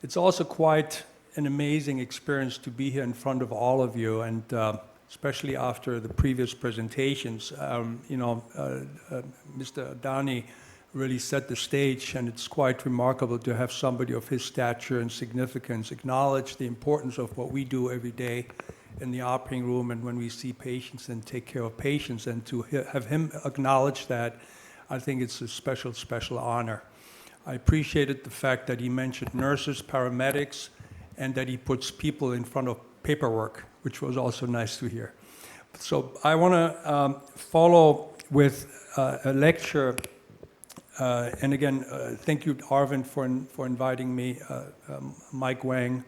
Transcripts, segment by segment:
it's also quite an amazing experience to be here in front of all of you, and especially after the previous presentations. Mr. Adani really set the stage, and it's quite remarkable to have somebody of his stature and significance acknowledge the importance of what we do every day in the operating room and when we see patients and take care of patients, and to have him acknowledge that, I think it's a special, special honor. I appreciated the fact that he mentioned nurses, paramedics, and that he puts people in front of paperwork, which was also nice to hear. So I want to follow with a lecture. And again, thank you, Arvind, for inviting me, Mike Wang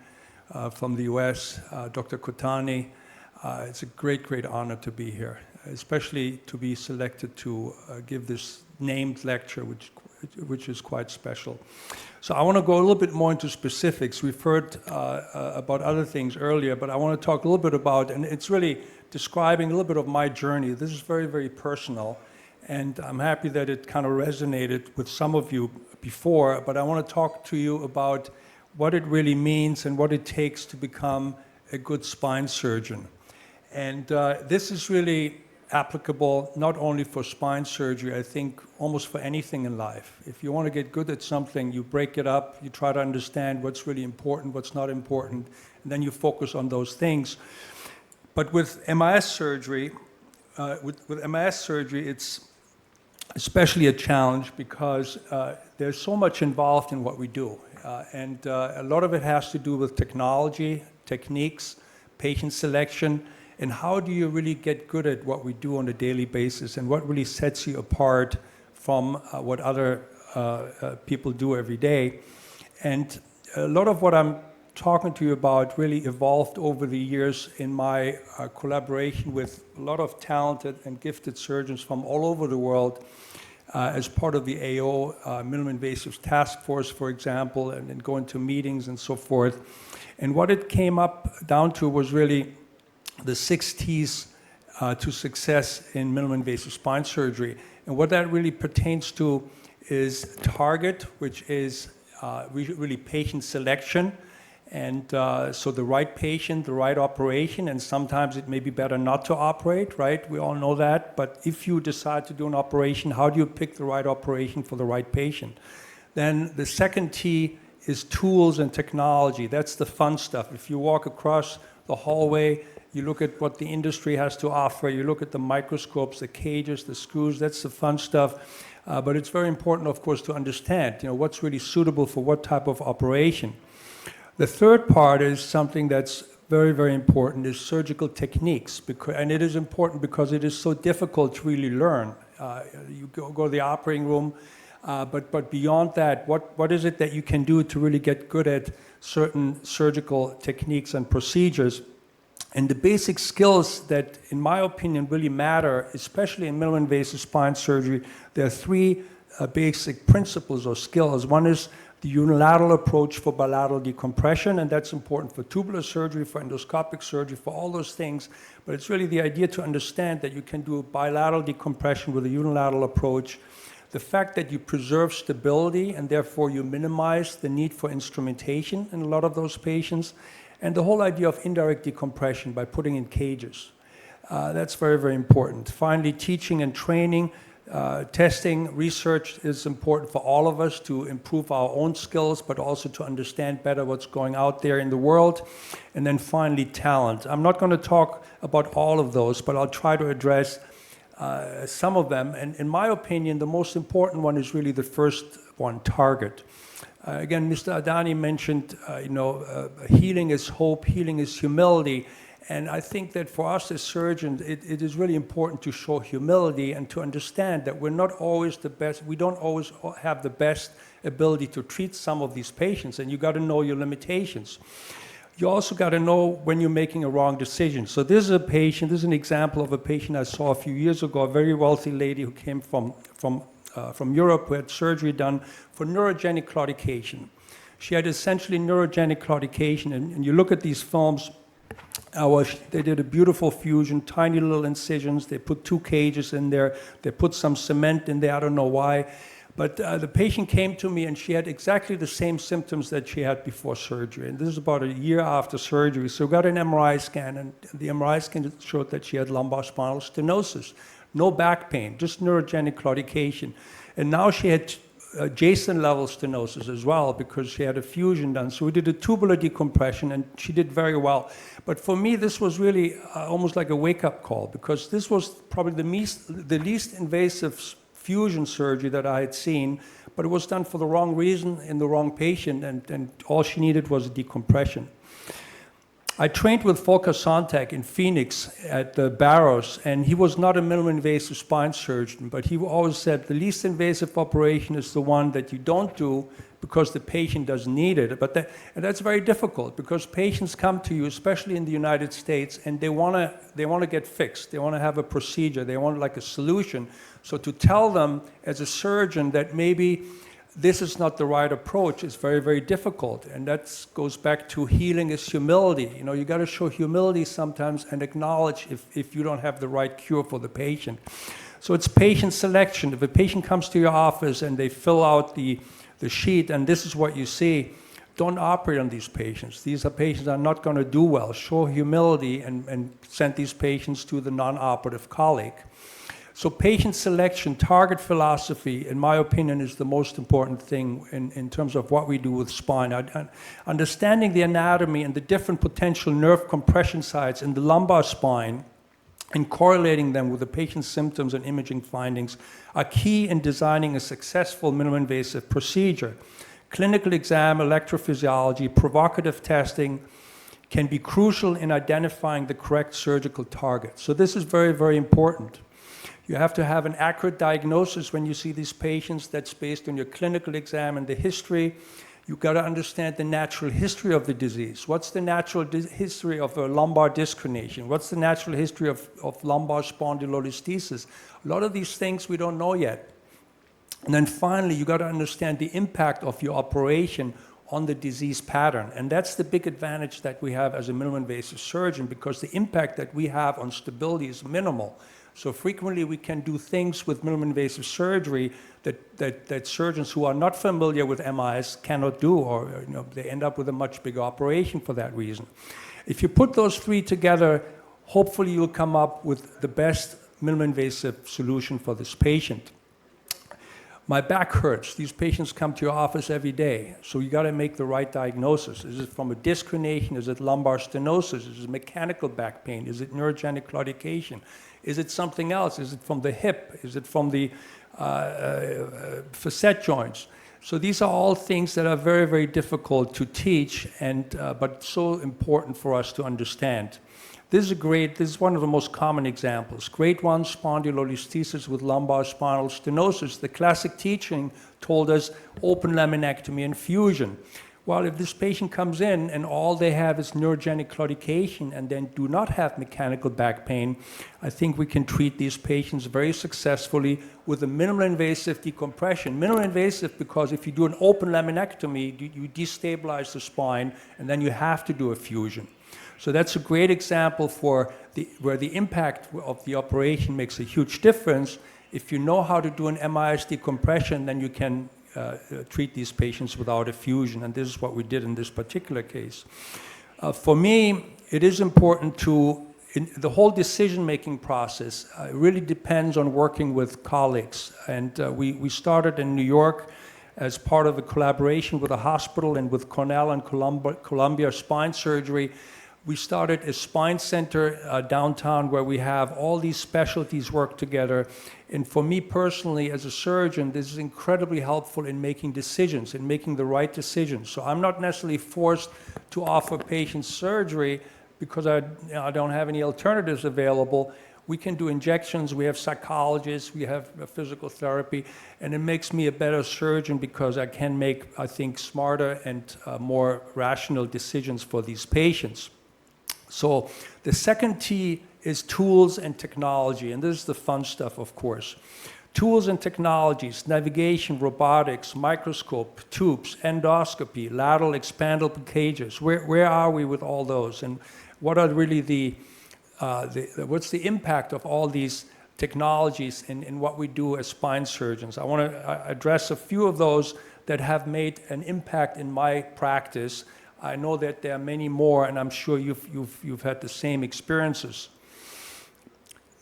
from the US, Dr. Kotani. It's a great, great honor to be here, especially to be selected to give this named lecture, which is quite special. So I want to go a little bit more into specifics. We've heard about other things earlier, but I want to talk a little bit about, and it's really describing a little bit of my journey. This is very, very personal. And I'm happy that it kind of resonated with some of you before, but I want to talk to you about what it really means and what it takes to become a good spine surgeon. And this is really applicable not only for spine surgery, I think almost for anything in life. If you want to get good at something, you break it up, you try to understand what's really important, what's not important, and then you focus on those things. But with MIS surgery, it's especially a challenge because there's so much involved in what we do. And a lot of it has to do with technology, techniques, patient selection, and how do you really get good at what we do on a daily basis and what really sets you apart from what other people do every day. And a lot of what I'm talking to you about really evolved over the years in my collaboration with a lot of talented and gifted surgeons from all over the world as part of the AO Minimally Invasive Task Force, for example, and going to meetings and so forth. And what it came up down to was really the 6 T's to success in minimally invasive spine surgery. And what that really pertains to is target, which is really patient selection. And so the right patient, the right operation, and sometimes it may be better not to operate, right? We all know that. But if you decide to do an operation, how do you pick the right operation for the right patient? Then the second T is tools and technology. That's the fun stuff. If you walk across the hallway, you look at what the industry has to offer, you look at the microscopes, the cages, the screws, that's the fun stuff. But it's very important, of course, to understand, what's really suitable for what type of operation. The third part is something that's very, very important, is surgical techniques. And it is important because it is so difficult to really learn. You go to the operating room, but beyond that, what is it that you can do to really get good at certain surgical techniques and procedures? And the basic skills that, in my opinion, really matter, especially in minimally invasive spine surgery, there are 3 basic principles or skills. One is the unilateral approach for bilateral decompression, and that's important for tubular surgery, for endoscopic surgery, for all those things. But it's really the idea to understand that you can do bilateral decompression with a unilateral approach. The fact that you preserve stability and therefore you minimize the need for instrumentation in a lot of those patients. And the whole idea of indirect decompression by putting in cages. That's very, very important. Finally, teaching and training. Testing, research is important for all of us to improve our own skills, but also to understand better what's going out there in the world. And then finally, talent. I'm not going to talk about all of those, but I'll try to address some of them. And in my opinion, the most important one is really the first one, target. Again, Mr. Adani mentioned, healing is hope, healing is humility. And I think that for us as surgeons, it is really important to show humility and to understand that we're not always the best, we don't always have the best ability to treat some of these patients, and you got to know your limitations. You also got to know when you're making a wrong decision. So this is a patient, this is an example of a patient I saw a few years ago, a very wealthy lady who came from Europe, who had surgery done for neurogenic claudication. She had essentially neurogenic claudication, and you look at these films, they did a beautiful fusion, tiny little incisions, they put 2 cages in there, they put some cement in there, I don't know why, But the patient came to me and she had exactly the same symptoms that she had before surgery. And this is about a year after surgery. So we got an MRI scan, and the MRI scan showed that she had lumbar spinal stenosis. No back pain, just neurogenic claudication. And now she had adjacent level stenosis as well because she had a fusion done. So we did a tubular decompression and she did very well. But for me, this was really almost like a wake-up call because this was probably the least invasive fusion surgery that I had seen, but it was done for the wrong reason in the wrong patient, and all she needed was a decompression. I trained with Volker Sonntag in Phoenix at the Barrows, and he was not a minimally invasive spine surgeon, but he always said the least invasive operation is the one that you don't do because the patient doesn't need it. And that's very difficult because patients come to you, especially in the United States, and they want to get fixed. They want to have a procedure. They want like a solution. So to tell them as a surgeon that maybe this is not the right approach is very, very difficult. And that goes back to healing is humility. You know, you got to show humility sometimes and acknowledge if you don't have the right cure for the patient. So it's patient selection. If a patient comes to your office and they fill out the sheet and this is what you see, don't operate on these patients. These are patients that are not going to do well. Show humility and send these patients to the non-operative colleague. So patient selection, target philosophy, in my opinion, is the most important thing in terms of what we do with spine. Understanding the anatomy and the different potential nerve compression sites in the lumbar spine and correlating them with the patient's symptoms and imaging findings are key in designing a successful minimally invasive procedure. Clinical exam, electrophysiology, provocative testing can be crucial in identifying the correct surgical target. So this is very, very important. You have to have an accurate diagnosis when you see these patients that's based on your clinical exam and the history. You've got to understand the natural history of the disease. What's the natural history of a lumbar disc herniation? What's the natural history of lumbar spondylolisthesis? A lot of these things we don't know yet. And then finally, you got to understand the impact of your operation on the disease pattern. And that's the big advantage that we have as a minimally invasive surgeon because the impact that we have on stability is minimal. So frequently we can do things with minimally invasive surgery that surgeons who are not familiar with MIs cannot do, or they end up with a much bigger operation for that reason. If you put those three together, hopefully you'll come up with the best minimally invasive solution for this patient. My back hurts. These patients come to your office every day. So you got to make the right diagnosis. Is it from a disc herniation? Is it lumbar stenosis? Is it mechanical back pain? Is it neurogenic claudication? Is it something else? Is it from the hip? Is it from the facet joints? So these are all things that are very, very difficult to teach, but so important for us to understand. This is one of the most common examples. Grade 1 spondylolisthesis with lumbar spinal stenosis. The classic teaching told us open laminectomy and fusion. Well, if this patient comes in and all they have is neurogenic claudication and then do not have mechanical back pain, I think we can treat these patients very successfully with a minimally invasive decompression. Minimally invasive because if you do an open laminectomy, you destabilize the spine and then you have to do a fusion. So that's a great example for where the impact of the operation makes a huge difference. If you know how to do an MIS decompression, then you can treat these patients without a fusion, and this is what we did in this particular case. For me, it is important the whole decision-making process really depends on working with colleagues, and we started in New York as part of a collaboration with a hospital and with Cornell and Columbia Spine Surgery. We started a spine center downtown where we have all these specialties work together. And for me personally, as a surgeon, this is incredibly helpful in making decisions, in making the right decisions. So I'm not necessarily forced to offer patients surgery because I don't have any alternatives available. We can do injections, we have psychologists, we have physical therapy, and it makes me a better surgeon because I can make, I think, smarter and more rational decisions for these patients. So the second T is tools and technology, and this is the fun stuff, of course. Tools and technologies, navigation, robotics, microscope, tubes, endoscopy, lateral expandable cages. Where are we with all those? And what are really what's the impact of all these technologies in what we do as spine surgeons. I want to address a few of those that have made an impact in my practice. I know that there are many more, and I'm sure you've had the same experiences.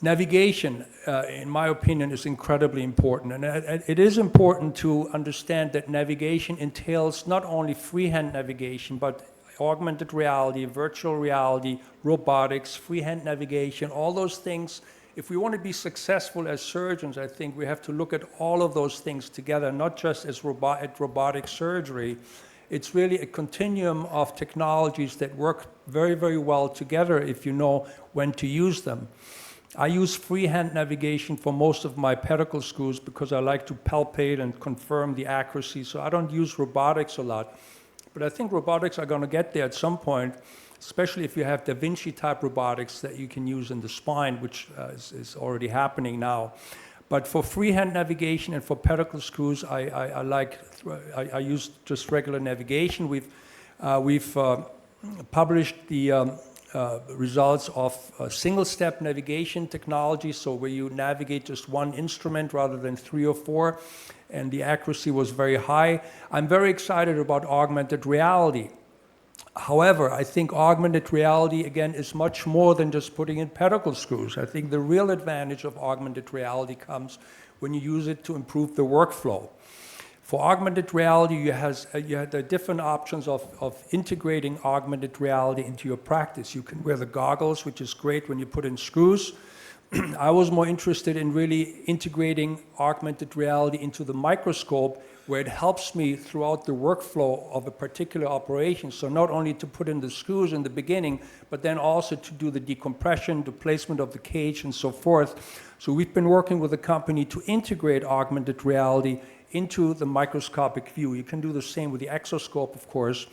Navigation, in my opinion, is incredibly important, and it is important to understand that navigation entails not only freehand navigation, but augmented reality, virtual reality, robotics, freehand navigation, all those things. If we want to be successful as surgeons, I think we have to look at all of those things together, not just as robotic surgery. It's really a continuum of technologies that work very, very well together if you know when to use them. I use freehand navigation for most of my pedicle screws because I like to palpate and confirm the accuracy, so I don't use robotics a lot. But I think robotics are going to get there at some point, especially if you have Da Vinci type robotics that you can use in the spine, which is already happening now. But for freehand navigation and for pedicle screws, I use just regular navigation. We've published the results of single-step navigation technology, so where you navigate just one instrument rather than 3 or 4, and the accuracy was very high. I'm very excited about augmented reality. However, I think augmented reality, again, is much more than just putting in pedicle screws. I think the real advantage of augmented reality comes when you use it to improve the workflow. For augmented reality, you have the different options of integrating augmented reality into your practice. You can wear the goggles, which is great when you put in screws. I was more interested in really integrating augmented reality into the microscope, where it helps me throughout the workflow of a particular operation. So not only to put in the screws in the beginning, but then also to do the decompression, the placement of the cage, and so forth. So we've been working with a company to integrate augmented reality into the microscopic view. You can do the same with the exoscope, of course.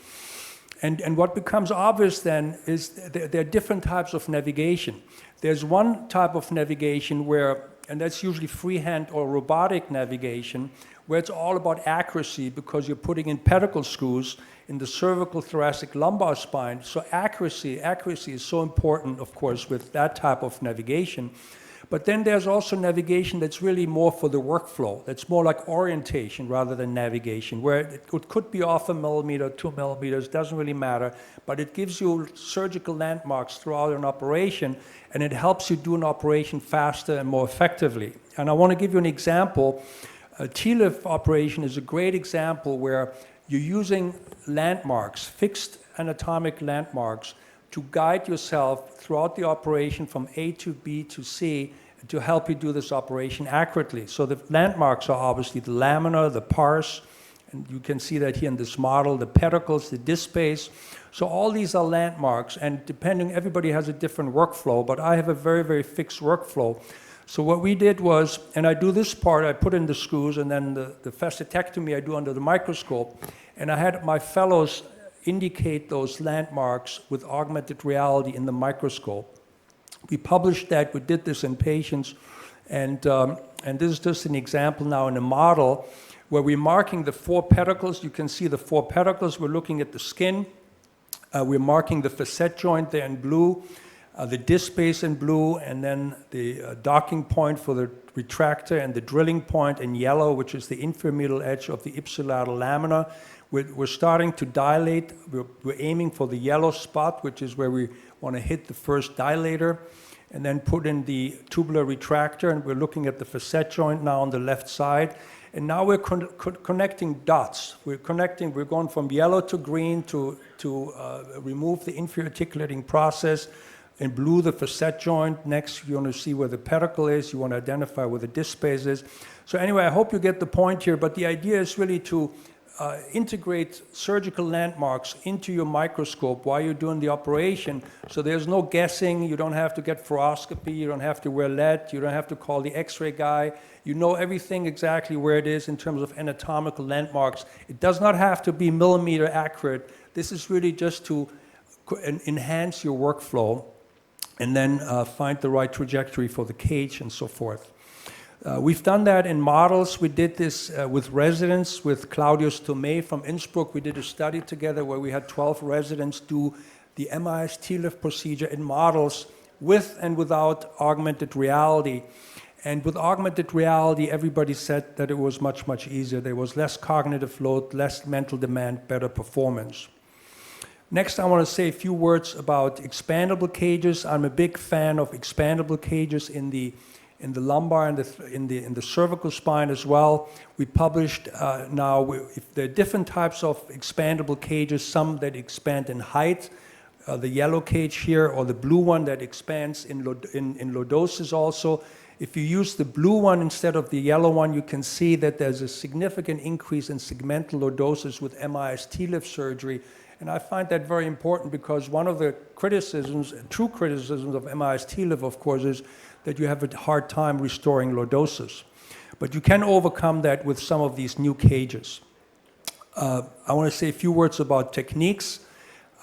And what becomes obvious then is there are different types of navigation. There's one type of navigation where, and that's usually freehand or robotic navigation, where it's all about accuracy because you're putting in pedicle screws in the cervical, thoracic, lumbar spine. So accuracy is so important, of course, with that type of navigation. But then there's also navigation that's really more for the workflow. That's more like orientation rather than navigation, where it could be off 1 millimeter, 2 millimeters, doesn't really matter, but it gives you surgical landmarks throughout an operation, and it helps you do an operation faster and more effectively. And I want to give you an example. A TLIF operation is a great example where you're using landmarks, fixed anatomic landmarks, to guide yourself throughout the operation from A to B to C to help you do this operation accurately. So the landmarks are obviously the lamina, the pars, and you can see that here in this model, the pedicles, the disc space. So all these are landmarks, and depending, everybody has a different workflow, but I have a very, very fixed workflow. So what we did was, and I do this part, I put in the screws, and then the facetectomy I do under the microscope, and I had my fellows indicate those landmarks with augmented reality in the microscope. We published that, we did this in patients, and this is just an example now in a model where we're marking the 4 pedicles. You can see the 4 pedicles. We're looking at the skin. We're marking the facet joint there in blue, the disc space in blue, and then the docking point for the retractor and the drilling point in yellow, which is the inframedial edge of the ipsilateral lamina. We're starting to dilate. We're aiming for the yellow spot, which is where we want to hit the first dilator, and then put in the tubular retractor, and we're looking at the facet joint now on the left side. And now we're connecting dots. We're going from yellow to green to remove the inferior articulating process. In blue, the facet joint. Next, you want to see where the pedicle is. You want to identify where the disc space is. So anyway, I hope you get the point here, but the idea is really to integrate surgical landmarks into your microscope while you're doing the operation, so there's no guessing. You don't have to get fluoroscopy, you don't have to wear lead, you don't have to call the x-ray guy. You know everything exactly where it is in terms of anatomical landmarks. It does not have to be millimeter accurate. This is really just to enhance your workflow and then find the right trajectory for the cage and so forth. We've done that in models. We did this with residents, with Claudius Tomei from Innsbruck. We did a study together where we had 12 residents do the MIS TLIF procedure in models with and without augmented reality. And with augmented reality, everybody said that it was much, much easier. There was less cognitive load, less mental demand, better performance. Next, I want to say a few words about expandable cages. I'm a big fan of expandable cages in the lumbar and in the cervical spine as well. We published if there are different types of expandable cages, some that expand in height, the yellow cage here, or the blue one that expands in lordosis also. If you use the blue one instead of the yellow one, you can see that there's a significant increase in segmental lordosis with MIS TLIF surgery. And I find that very important because one of the criticisms, true criticisms of MIS TLIF, of course, is that you have a hard time restoring lordosis. But you can overcome that with some of these new cages. I want to say a few words about techniques.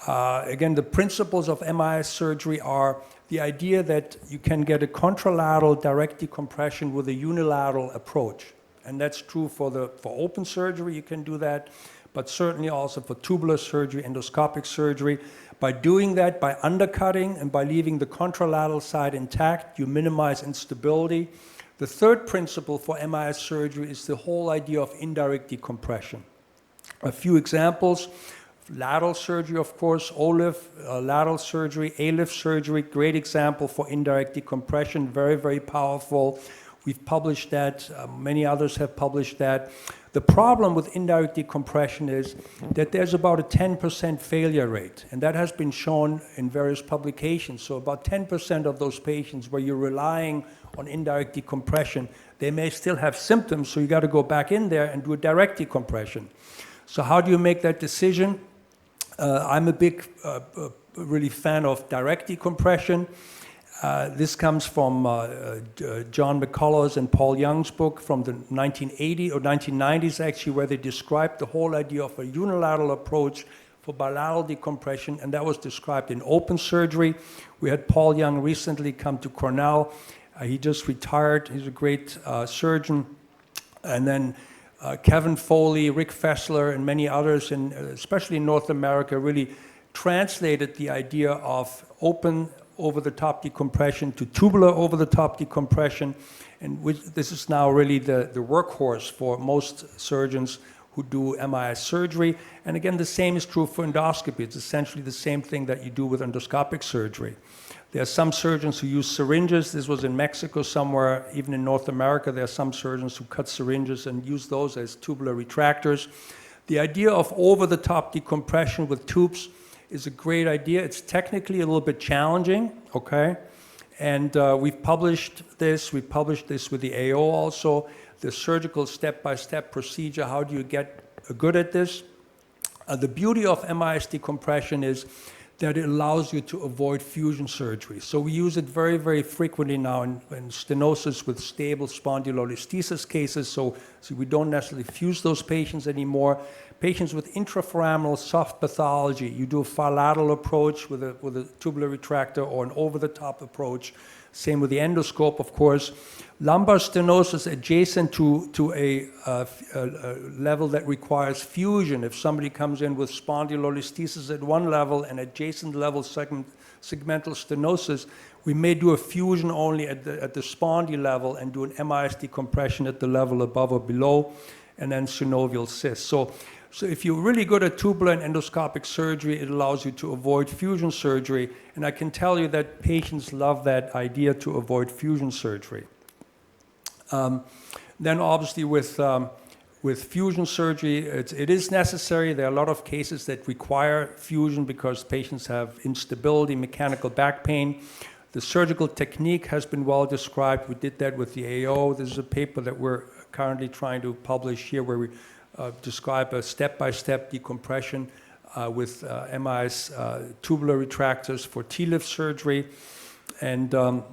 Again, the principles of MIS surgery are the idea that you can get a contralateral direct decompression with a unilateral approach. And that's true for open surgery, you can do that, but certainly also for tubular surgery, endoscopic surgery. By doing that, by undercutting and by leaving the contralateral side intact, you minimize instability. The third principle for MIS surgery is the whole idea of indirect decompression. A few examples: lateral surgery, of course, OLIF, lateral surgery, ALIF surgery, great example for indirect decompression, very, very powerful. We've published that, many others have published that. The problem with indirect decompression is that there's about a 10% failure rate, and that has been shown in various publications. So about 10% of those patients where you're relying on indirect decompression, they may still have symptoms, so you got to go back in there and do a direct decompression. So how do you make that decision? I'm a big, really fan of direct decompression. This comes from John McCullough's and Paul Young's book from the 1980s or 1990s, actually, where they described the whole idea of a unilateral approach for bilateral decompression, and that was described in open surgery. We had Paul Young recently come to Cornell. He just retired. He's a great surgeon. And then Kevin Foley, Rick Fessler, and many others, especially in North America, really translated the idea of open over-the-top decompression to tubular over-the-top decompression, and this is now really the workhorse for most surgeons who do MIS surgery. And again, the same is true for endoscopy. It's essentially the same thing that you do with endoscopic surgery. There are some surgeons who use syringes. This was in Mexico somewhere. Even in North America, there are some surgeons who cut syringes and use those as tubular retractors. The idea of over-the-top decompression with tubes is a great idea. It's technically a little bit challenging, okay? And we've published this. We published this with the AO also, the surgical step-by-step procedure. How do you get good at this? The beauty of MIS decompression is that it allows you to avoid fusion surgery. So we use it very, very frequently now in stenosis with stable spondylolisthesis cases, so we don't necessarily fuse those patients anymore. Patients with intraforaminal soft pathology, you do a bilateral approach with a tubular retractor or an over-the-top approach. Same with the endoscope, of course. Lumbar stenosis adjacent to a level that requires fusion. If somebody comes in with spondylolisthesis at one level and adjacent level segmental stenosis, we may do a fusion only at the spondy level and do an MIS decompression at the level above or below, and then synovial cyst. So if you're really good at tubular and endoscopic surgery, it allows you to avoid fusion surgery. And I can tell you that patients love that idea to avoid fusion surgery. Then obviously with fusion surgery, it is necessary. There are a lot of cases that require fusion because patients have instability, mechanical back pain. The surgical technique has been well described. We did that with the AO. This is a paper that we're currently trying to publish here where we describe a step-by-step decompression with MIS tubular retractors for TLIF surgery. And the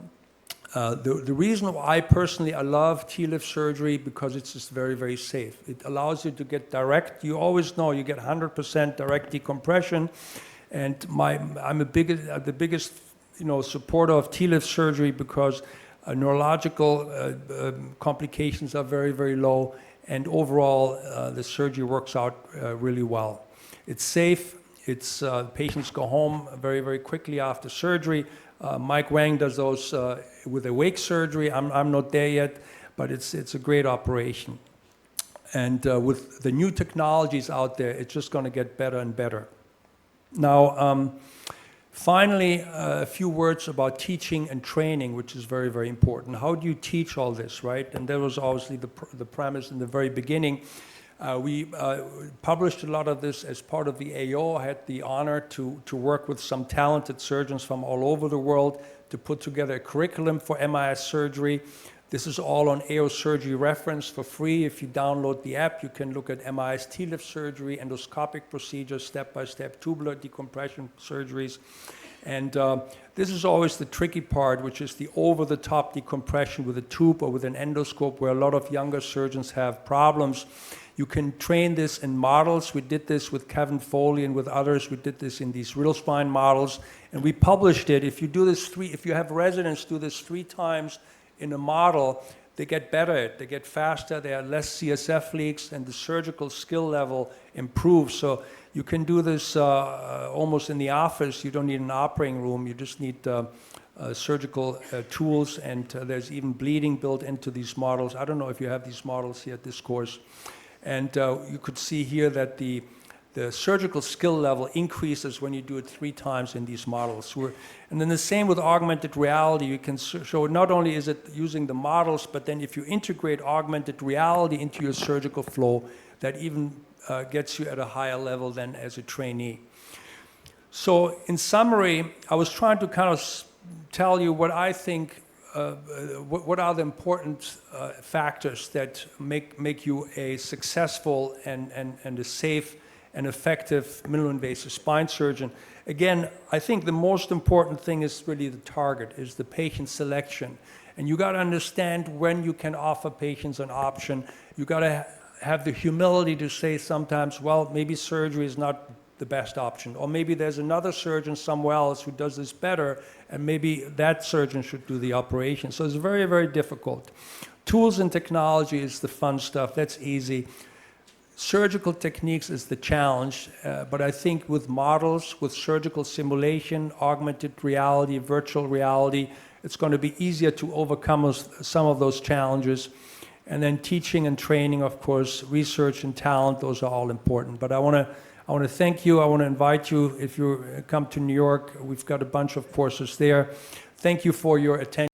reason why I love TLIF surgery because it's just very, very safe. It allows you to get direct. You always know you get 100% direct decompression. And I'm the biggest supporter of TLIF surgery because neurological complications are very, very low. And overall, the surgery works out really well. It's safe. Patients go home very, very quickly after surgery. Mike Wang does those with awake surgery. I'm not there yet, but it's a great operation. And with the new technologies out there, it's just going to get better and better. Now, finally, a few words about teaching and training, which is very, very important. How do you teach all this, right? And that was obviously the premise in the very beginning. We published a lot of this as part of the AO. I had the honor to work with some talented surgeons from all over the world to put together a curriculum for MIS surgery. This is all on AO Surgery Reference for free. If you download the app, you can look at MIS T-lift surgery, endoscopic procedures, step-by-step tubular decompression surgeries. And this is always the tricky part, which is the over-the-top decompression with a tube or with an endoscope, where a lot of younger surgeons have problems. You can train this in models. We did this with Kevin Foley and with others. We did this in these real spine models, and we published it. If you do this if you have residents do this 3 times in a model, they get better at it. They get faster. There are less CSF leaks, and the surgical skill level improves. So you can do this almost in the office. You don't need an operating room. You just need surgical tools, and there's even bleeding built into these models. I don't know if you have these models here at this course. And you could see here that the surgical skill level increases when you do it 3 times in these models. And then the same with augmented reality. You can show not only is it using the models, but then if you integrate augmented reality into your surgical flow, that even gets you at a higher level than as a trainee. So in summary, I was trying to kind of tell you what I think what are the important factors that make you a successful and a safe and effective minimally invasive spine surgeon. Again, I think the most important thing is really the target, is the patient selection. And you got to understand when you can offer patients an option. You got to have the humility to say sometimes, well, maybe surgery is not the best option, or maybe there's another surgeon somewhere else who does this better, and maybe that surgeon should do the operation. So it's very, very difficult. Tools and technology is the fun stuff. That's easy. Surgical techniques is the challenge, but I think with models, with surgical simulation, augmented reality, virtual reality, it's going to be easier to overcome some of those challenges. And then teaching and training, of course, research and talent, those are all important. But I want to thank you. I want to invite you, if you come to New York, we've got a bunch of courses there. Thank you for your attention.